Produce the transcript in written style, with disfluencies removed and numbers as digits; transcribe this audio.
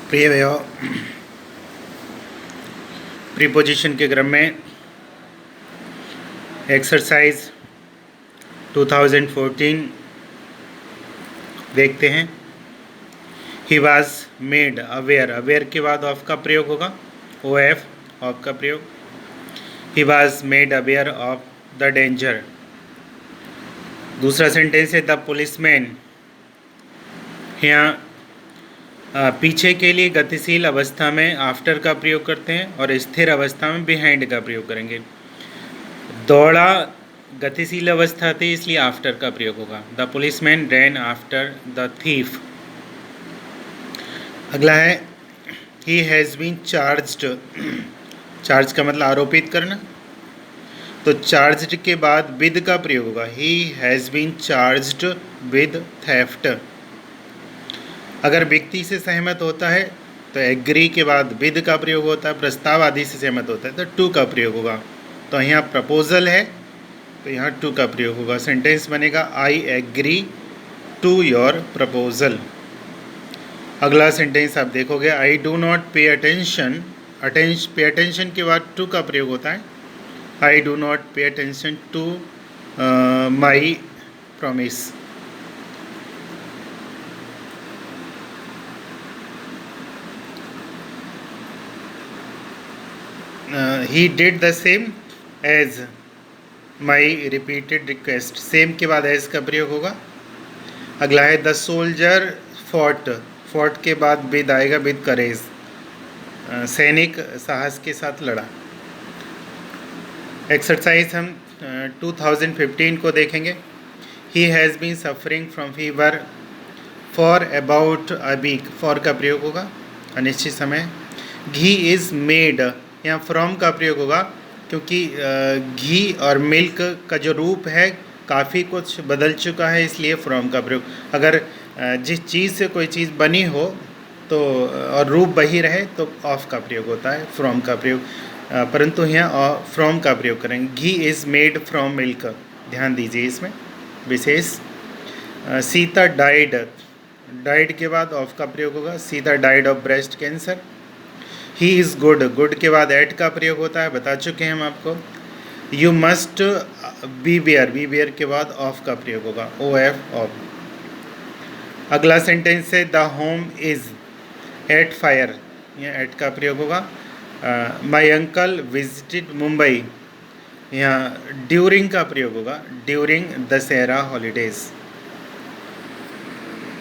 प्रिय भैया, प्रीपोजिशन के क्रम में एक्सरसाइज 2014 देखते हैं। He was made aware, aware के बाद ऑफ का प्रयोग होगा, ओ एफ ऑफ का प्रयोग। He was made aware of the danger. दूसरा सेंटेंस है द पुलिसमैन। यहाँ पीछे के लिए गतिशील अवस्था में आफ्टर का प्रयोग करते हैं और स्थिर अवस्था में बिहाइंड का प्रयोग करेंगे। दौड़ा गतिशील अवस्था थी इसलिए आफ्टर का प्रयोग होगा। The policeman ran after the thief. अगला है he has been charged. Charge का मतलब आरोपित करना, तो चार्ज्ड के बाद विद का प्रयोग होगा। He has been charged with theft. अगर व्यक्ति से सहमत होता है तो एग्री के बाद विद का प्रयोग होता है। प्रस्ताव आदि से सहमत होता है तो टू का प्रयोग होगा। तो यहाँ प्रपोजल है तो यहाँ टू का प्रयोग होगा। सेंटेंस बनेगा I agree to your proposal. अगला सेंटेंस आप देखोगे I do not pay attention. Pay attention के बाद टू का प्रयोग होता है। I do not pay attention to my promise. He did the same as my repeated request. Same के बाद एज का प्रयोग होगा। अगला है द सोल्जर फॉट। फॉट के बाद विद आएगा, विद करेज। सैनिक साहस के साथ लड़ा। एक्सरसाइज हम 2015 को देखेंगे। He has been suffering from fever for about a week. For का प्रयोग होगा, अनिश्चित समय। घी इज़ मेड, यहाँ फ्रॉम का प्रयोग होगा क्योंकि घी और मिल्क का जो रूप है काफ़ी कुछ बदल चुका है, इसलिए फ्रॉम का प्रयोग। अगर जिस चीज़ से कोई चीज़ बनी हो तो और रूप वही रहे तो ऑफ का प्रयोग होता है, फ्रॉम का प्रयोग। परंतु यहाँ फ्रॉम का प्रयोग करेंगे। घी इज़ मेड फ्रॉम मिल्क, ध्यान दीजिए इसमें विशेष। सीता डाइड, डाइड के बाद ऑफ का प्रयोग होगा। Sita died of breast cancer. He is good, good के बाद एट का प्रयोग होता है, बता चुके हैं हम आपको। You must be aware, be aware के बाद ऑफ का प्रयोग होगा, ओ एफ ऑफ। अगला सेंटेंस है the home is at fire, यहाँ एट का प्रयोग होगा। माई अंकल विजिटेड मुंबई, यहाँ ड्यूरिंग का प्रयोग होगा, ड्यूरिंग दशहरा हॉलीडेज़।